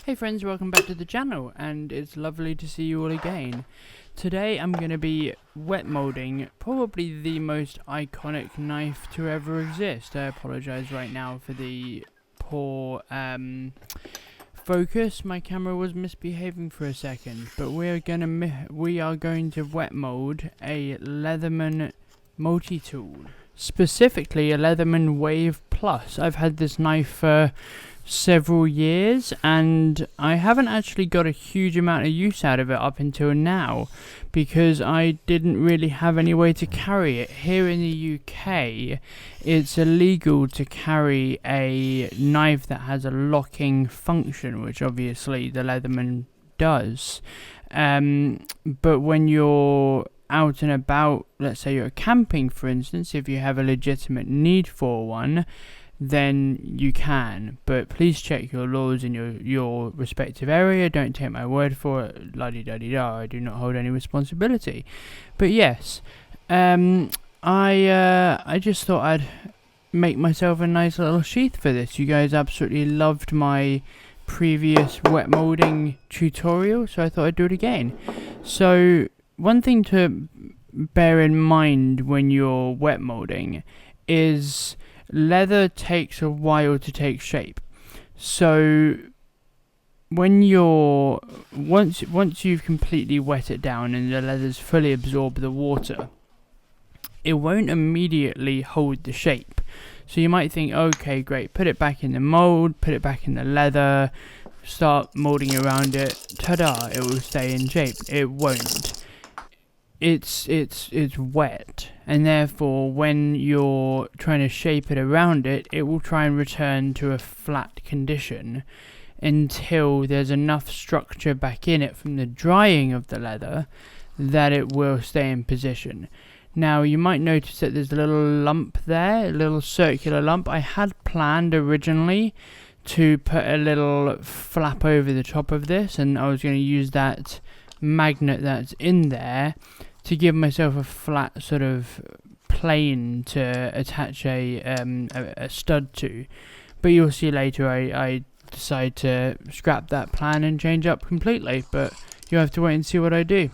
Hey friends, welcome back to the channel, and it's lovely to see you all again. Today I'm going to be wet moulding probably the most iconic knife to ever exist. I apologise right now for the poor focus. My camera was misbehaving for a second, but we are going to wet mould a LeatherMan multi-tool. Specifically a LeatherMan Wave Plus. I've had this knife for several years and I haven't actually got a huge amount of use out of it up until now because I didn't really have any way to carry it. Here in the UK it's illegal to carry a knife that has a locking function, which obviously the LeatherMan does, but when you're out and about, let's say you're camping for instance, if you have a legitimate need for one, then you can, but please check your laws in your respective area. Don't take my word for it, la-di-da-di-da, I do not hold any responsibility. But yes, I just thought I'd make myself a nice little sheath for this. You guys absolutely loved my previous wet moulding tutorial, so I thought I'd do it again. So one thing to bear in mind when you're wet moulding is leather takes a while to take shape. So when you're once you've completely wet it down and the leather's fully absorbed the water, it won't immediately hold the shape. So you might think, okay, great, put it back in the mold, put it back in the leather, start moulding around it, ta-da, it will stay in shape. It won't. It's wet, and therefore when you're trying to shape it around it, it will try and return to a flat condition until there's enough structure back in it from the drying of the leather that it will stay in position. Now you might notice that there's a little lump there, a little circular lump. I had planned originally to put a little flap over the top of this, and I was going to use that magnet that's in there to give myself a flat sort of plane to attach a stud to, but you'll see later I decide to scrap that plan and change up completely, but you'll have to wait and see what I do.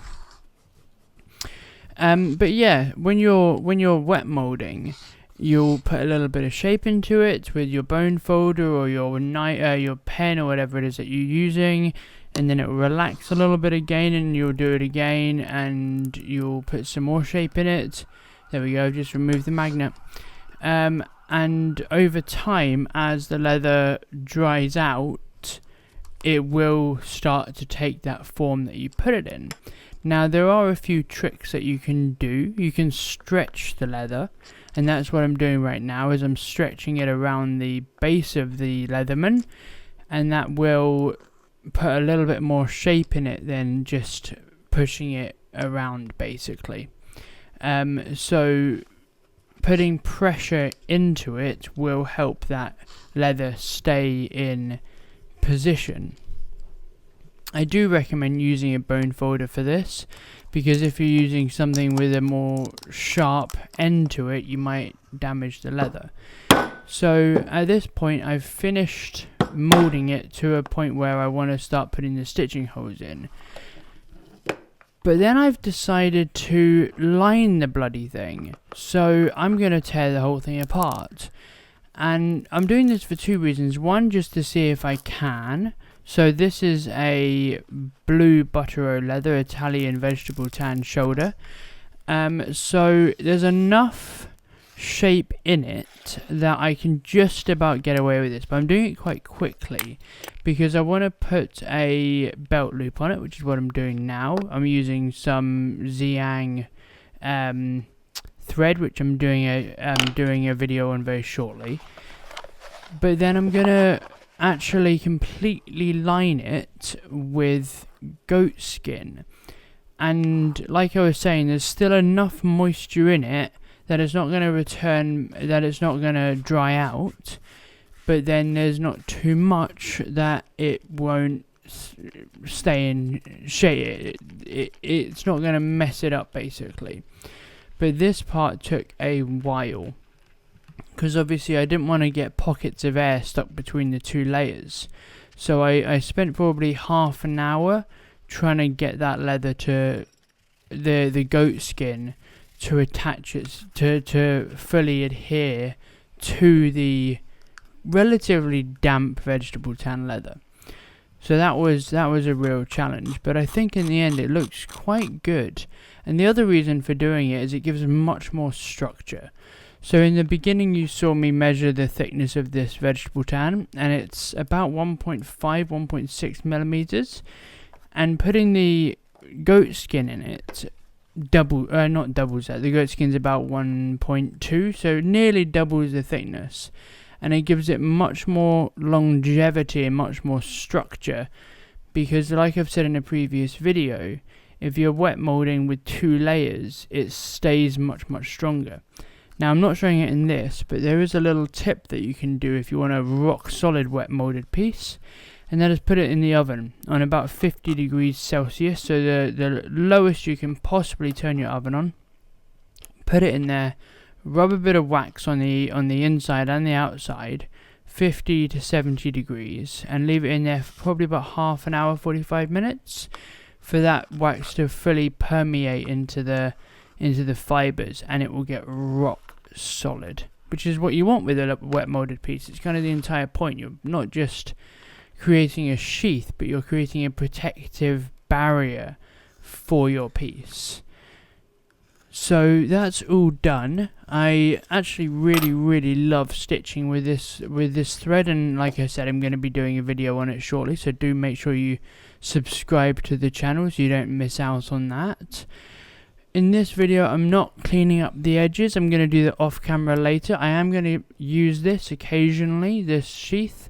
But yeah, when you're wet moulding, you'll put a little bit of shape into it with your bone folder or your pen or whatever it is that you're using, and then it will relax a little bit again, and you'll do it again, and you'll put some more shape in it. There we go, just remove the magnet. And over time, as the leather dries out, it will start to take that form that you put it in. Now there are a few tricks that you can do. You can stretch the leather, and that's what I'm doing right now, is I'm stretching it around the base of the LeatherMan, and that will put a little bit more shape in it than just pushing it around basically. So putting pressure into it will help that leather stay in position. I do recommend using a bone folder for this, because if you're using something with a more sharp end to it, you might damage the leather. So at this point I've finished moulding it to a point where I want to start putting the stitching holes in. But then I've decided to line the bloody thing. So I'm going to tear the whole thing apart. And I'm doing this for two reasons. One, just to see if I can. So this is a blue buttero leather Italian vegetable tan shoulder. So there's enough shape in it that I can just about get away with this, but I'm doing it quite quickly because I want to put a belt loop on it, which is what I'm doing now. I'm using some Xiang thread, which I'm doing a video on very shortly. But then I'm gonna actually completely line it with goat skin, and like I was saying, there's still enough moisture in it that it's not going to return, that it's not going to dry out, but then there's not too much that it won't stay in shape. It's not going to mess it up basically. But this part took a while, because obviously I didn't want to get pockets of air stuck between the two layers. So I spent probably half an hour trying to get that leather to the goat skin to attach it to fully adhere to the relatively damp vegetable tan leather. So that was a real challenge, but I think in the end it looks quite good. And the other reason for doing it is it gives much more structure. So in the beginning you saw me measure the thickness of this vegetable tan, and it's about 1.5, 1.6 millimeters. And putting the goat skin in it not doubles that. The goat skin's about 1.2, so nearly doubles the thickness. And it gives it much more longevity and much more structure, because like I've said in a previous video, if you're wet molding with 2 layers, it stays much stronger. Now I'm not showing it in this, but there is a little tip that you can do if you want a rock solid wet molded piece, and that is put it in the oven on about 50 degrees Celsius, so the lowest you can possibly turn your oven on. Put it in there, rub a bit of wax on the inside and the outside, 50 to 70 degrees, and leave it in there for probably about half an hour, 45 minutes, for that wax to fully permeate into the fibers, and it will get rock solid, which is what you want with a wet molded piece. It's kind of the entire point. You're not just creating a sheath, but you're creating a protective barrier for your piece. So that's all done. I actually really love stitching with this thread, and like I said, I'm going to be doing a video on it shortly, so do make sure you subscribe to the channel so you don't miss out on that. In this video I'm not cleaning up the edges. I'm going to do that off camera later. I am going to use this occasionally, this sheath,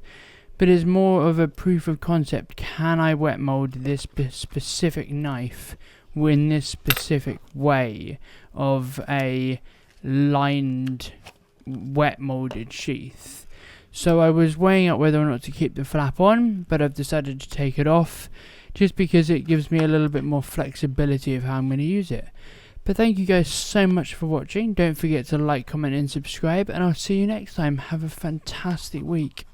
but it's more of a proof of concept. Can I wet mold this specific knife in this specific way of a lined wet molded sheath? So I was weighing up whether or not to keep the flap on, but I've decided to take it off just because it gives me a little bit more flexibility of how I'm going to use it. But thank you guys so much for watching. Don't forget to like, comment and subscribe, and I'll see you next time. Have a fantastic week.